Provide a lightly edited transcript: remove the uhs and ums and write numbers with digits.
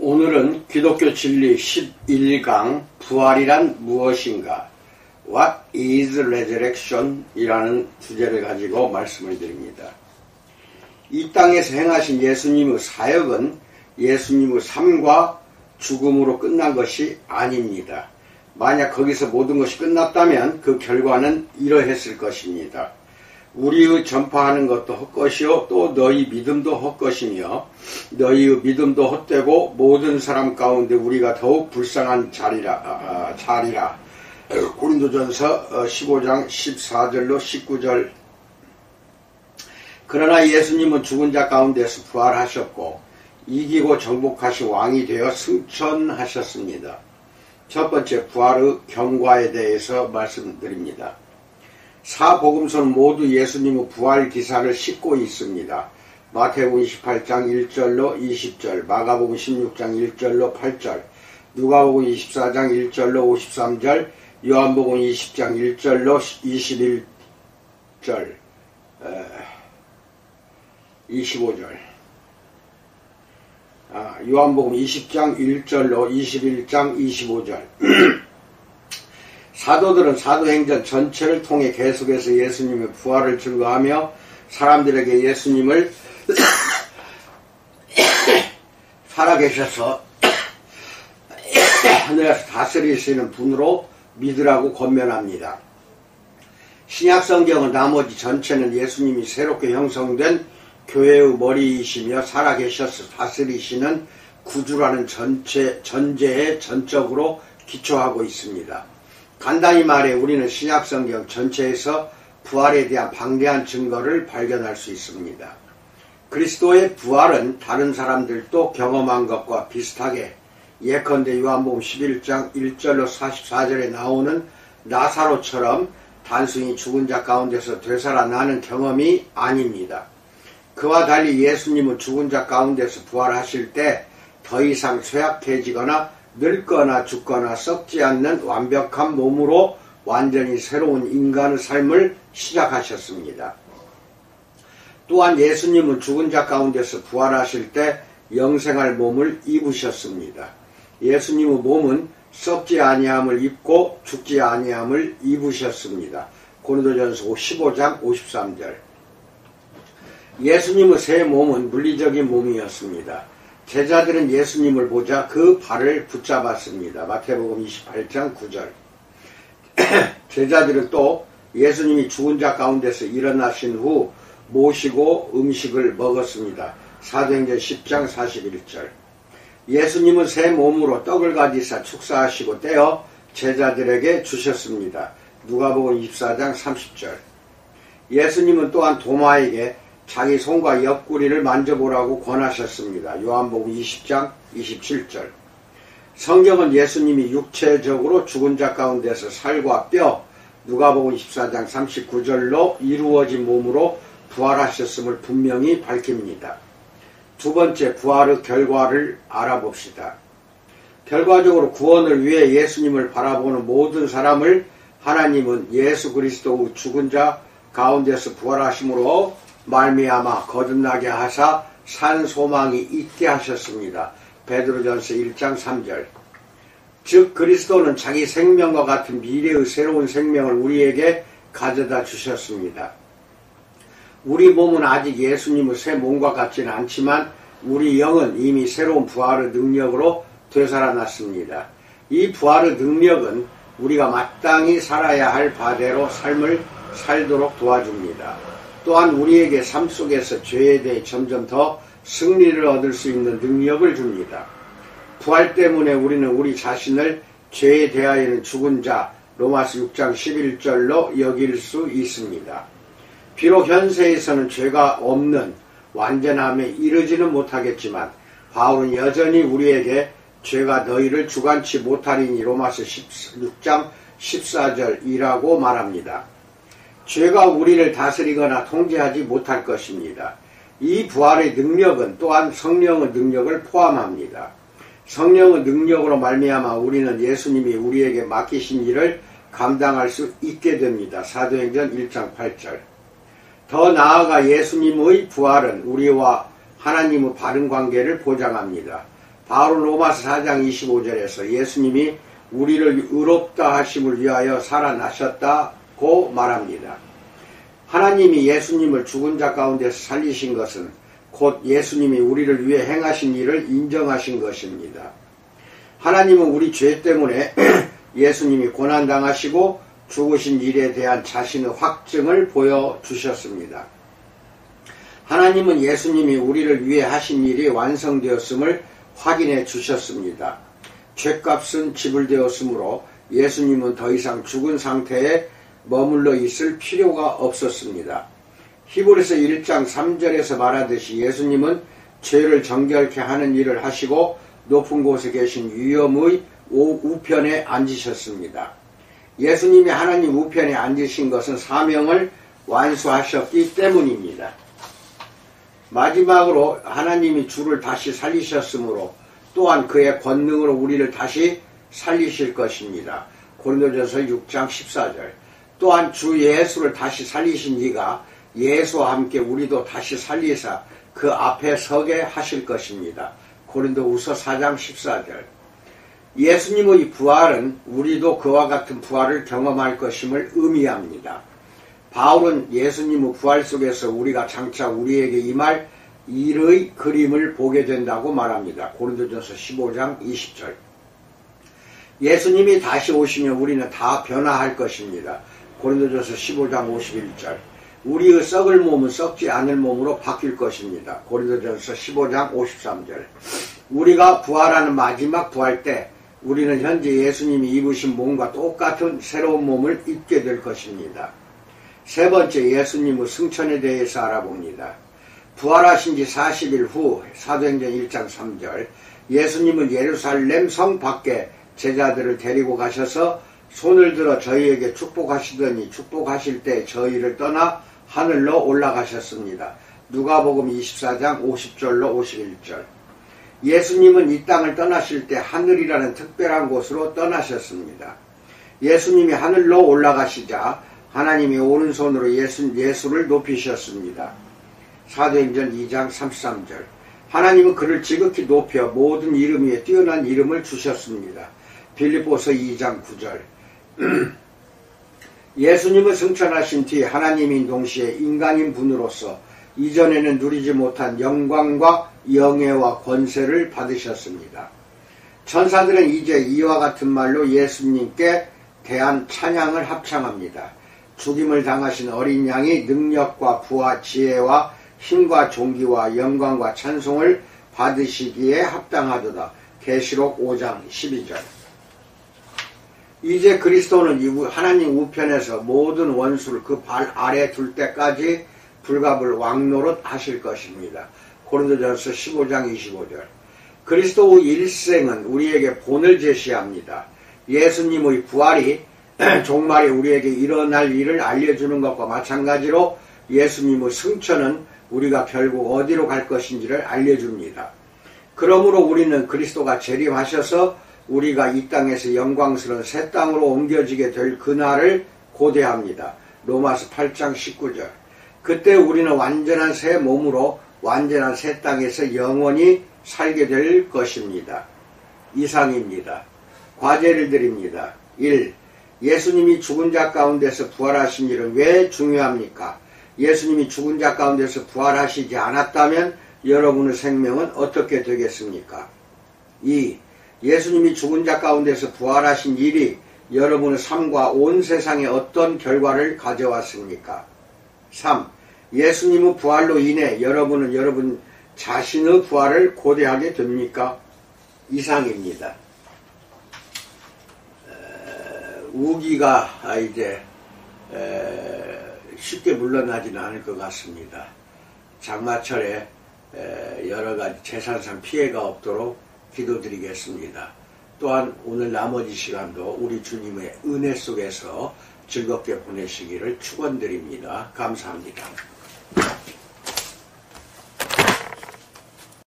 오늘은 기독교 진리 11강 부활이란 무엇인가? What is resurrection? 이라는 주제를 가지고 말씀을 드립니다. 이 땅에서 행하신 예수님의 사역은 예수님의 삶과 죽음으로 끝난 것이 아닙니다. 만약 거기서 모든 것이 끝났다면 그 결과는 이러했을 것입니다. 우리의 전파하는 것도 헛것이요 또 너희 믿음도 헛것이며 너희의 믿음도 헛되고 모든 사람 가운데 우리가 더욱 불쌍한 자리라. 고린도전서 15장 14절로 19절. 그러나 예수님은 죽은 자 가운데서 부활하셨고 이기고 정복하신 왕이 되어 승천하셨습니다. 첫 번째, 부활의 경과에 대해서 말씀드립니다. 사복음서는 모두 예수님의 부활 기사를 싣고 있습니다. 마태복음 28장 1절로 20절, 마가복음 16장 1절로 8절, 누가복음 24장 1절로 53절, 요한복음 20장 1절로 21절, 25절, 요한복음 20장 1절로 21장 25절. 사도들은 사도행전 전체를 통해 계속해서 예수님의 부활을 증거하며 사람들에게 예수님을 살아계셔서 하늘에서 다스리시는 분으로 믿으라고 권면합니다. 신약성경은 나머지 전체는 예수님이 새롭게 형성된 교회의 머리이시며 살아계셔서 다스리시는 구주라는 전제에 전적으로 기초하고 있습니다. 간단히 말해 우리는 신약성경 전체에서 부활에 대한 방대한 증거를 발견할 수 있습니다. 그리스도의 부활은 다른 사람들도 경험한 것과 비슷하게 예컨대 요한복음 11장 1절로 44절에 나오는 나사로처럼 단순히 죽은 자 가운데서 되살아나는 경험이 아닙니다. 그와 달리 예수님은 죽은 자 가운데서 부활하실 때 더 이상 쇠약해지거나 늙거나 죽거나 썩지 않는 완벽한 몸으로 완전히 새로운 인간의 삶을 시작하셨습니다. 또한 예수님은 죽은 자 가운데서 부활하실 때 영생할 몸을 입으셨습니다. 예수님의 몸은 썩지 아니함을 입고 죽지 아니함을 입으셨습니다. 고린도전서 15장 53절. 예수님의 새 몸은 물리적인 몸이었습니다. 제자들은 예수님을 보자 그 발을 붙잡았습니다. 마태복음 28장 9절. 제자들은 또 예수님이 죽은 자 가운데서 일어나신 후 모시고 음식을 먹었습니다. 사도행전 10장 41절. 예수님은 새 몸으로 떡을 가지사 축사하시고 떼어 제자들에게 주셨습니다. 누가복음 24장 30절. 예수님은 또한 도마에게 자기 손과 옆구리를 만져보라고 권하셨습니다. 요한복음 20장 27절. 성경은 예수님이 육체적으로 죽은 자 가운데서 살과 뼈, 누가복음 24장 39절로 이루어진 몸으로 부활하셨음을 분명히 밝힙니다. 두 번째, 부활의 결과를 알아봅시다. 결과적으로 구원을 위해 예수님을 바라보는 모든 사람을 하나님은 예수 그리스도의 죽은 자 가운데서 부활하심으로 말미암아 거듭나게 하사 산 소망이 있게 하셨습니다. 베드로전서 1장 3절. 즉 그리스도는 자기 생명과 같은 미래의 새로운 생명을 우리에게 가져다 주셨습니다. 우리 몸은 아직 예수님의 새 몸과 같지는 않지만 우리 영은 이미 새로운 부활의 능력으로 되살아났습니다. 이 부활의 능력은 우리가 마땅히 살아야 할 바대로 삶을 살도록 도와줍니다. 또한 우리에게 삶 속에서 죄에 대해 점점 더 승리를 얻을 수 있는 능력을 줍니다. 부활 때문에 우리는 우리 자신을 죄에 대하여는 죽은 자 로마서 6장 11절로 여길 수 있습니다. 비록 현세에서는 죄가 없는 완전함에 이르지는 못하겠지만 바울은 여전히 우리에게 죄가 너희를 주관치 못하리니 로마서 16장 14절이라고 말합니다. 죄가 우리를 다스리거나 통제하지 못할 것입니다. 이 부활의 능력은 또한 성령의 능력을 포함합니다. 성령의 능력으로 말미암아 우리는 예수님이 우리에게 맡기신 일을 감당할 수 있게 됩니다. 사도행전 1장 8절. 더 나아가 예수님의 부활은 우리와 하나님의 바른 관계를 보장합니다. 바울은 로마서 4장 25절에서 예수님이 우리를 의롭다 하심을 위하여 살아나셨다고 말합니다. 하나님이 예수님을 죽은 자 가운데서 살리신 것은 곧 예수님이 우리를 위해 행하신 일을 인정하신 것입니다. 하나님은 우리 죄 때문에 예수님이 고난당하시고 죽으신 일에 대한 자신의 확증을 보여주셨습니다. 하나님은 예수님이 우리를 위해 하신 일이 완성되었음을 확인해 주셨습니다. 죄값은 지불되었으므로 예수님은 더 이상 죽은 상태에 머물러 있을 필요가 없었습니다. 히브리서 1장 3절에서 말하듯이 예수님은 죄를 정결케 하는 일을 하시고 높은 곳에 계신 위엄의 우편에 앉으셨습니다. 예수님이 하나님 우편에 앉으신 것은 사명을 완수하셨기 때문입니다. 마지막으로 하나님이 주를 다시 살리셨으므로 또한 그의 권능으로 우리를 다시 살리실 것입니다. 고린도전서 6장 14절. 또한 주 예수를 다시 살리신 이가 예수와 함께 우리도 다시 살리사 그 앞에 서게 하실 것입니다. 고린도후서 4장 14절. 예수님의 부활은 우리도 그와 같은 부활을 경험할 것임을 의미합니다. 바울은 예수님의 부활 속에서 우리가 장차 우리에게 임할 일의 그림을 보게 된다고 말합니다. 고린도전서 15장 20절. 예수님이 다시 오시면 우리는 다 변화할 것입니다. 고린도전서 15장 51절. 우리의 썩을 몸은 썩지 않을 몸으로 바뀔 것입니다. 고린도전서 15장 53절. 우리가 부활하는 마지막 부활 때 우리는 현재 예수님이 입으신 몸과 똑같은 새로운 몸을 입게 될 것입니다. 세 번째, 예수님의 승천에 대해서 알아봅니다. 부활하신 지 40일 후 사도행전 1장 3절 예수님은 예루살렘 성 밖에 제자들을 데리고 가셔서 손을 들어 저희에게 축복하시더니 축복하실 때 저희를 떠나 하늘로 올라가셨습니다. 누가복음 24장 50절로 51절. 예수님은 이 땅을 떠나실 때 하늘이라는 특별한 곳으로 떠나셨습니다. 예수님이 하늘로 올라가시자 하나님이 오른손으로 예수를 높이셨습니다. 사도행전 2장 33절. 하나님은 그를 지극히 높여 모든 이름 위에 뛰어난 이름을 주셨습니다. 빌립보서 2장 9절. 예수님을 승천하신 뒤 하나님인 동시에 인간인 분으로서 이전에는 누리지 못한 영광과 영예와 권세를 받으셨습니다. 천사들은 이제 이와 같은 말로 예수님께 대한 찬양을 합창합니다. 죽임을 당하신 어린 양이 능력과 부와 지혜와 힘과 존귀와 영광과 찬송을 받으시기에 합당하도다. 계시록 5장 12절. 이제 그리스도는 하나님 우편에서 모든 원수를 그 발 아래 둘 때까지 불갑을 왕노릇 하실 것입니다. 고린도전서 15장 25절. 그리스도의 일생은 우리에게 본을 제시합니다. 예수님의 부활이 종말에 우리에게 일어날 일을 알려주는 것과 마찬가지로 예수님의 승천은 우리가 결국 어디로 갈 것인지를 알려줍니다. 그러므로 우리는 그리스도가 재림하셔서 우리가 이 땅에서 영광스러운 새 땅으로 옮겨지게 될 그날을 고대합니다. 로마서 8장 19절. 그때 우리는 완전한 새 몸으로 완전한 새 땅에서 영원히 살게 될 것입니다. 이상입니다. 과제를 드립니다. 1. 예수님이 죽은 자 가운데서 부활하신 일은 왜 중요합니까? 예수님이 죽은 자 가운데서 부활하시지 않았다면 여러분의 생명은 어떻게 되겠습니까? 2. 예수님이 죽은 자 가운데서 부활하신 일이 여러분의 삶과 온 세상에 어떤 결과를 가져왔습니까? 3. 예수님의 부활로 인해 여러분은 여러분 자신의 부활을 고대하게 됩니까? 이상입니다. 우기가 이제 쉽게 물러나지는 않을 것 같습니다. 장마철에 여러가지 재산상 피해가 없도록 기도드리겠습니다. 또한 오늘 나머지 시간도 우리 주님의 은혜 속에서 즐겁게 보내시기를 축원드립니다. 감사합니다.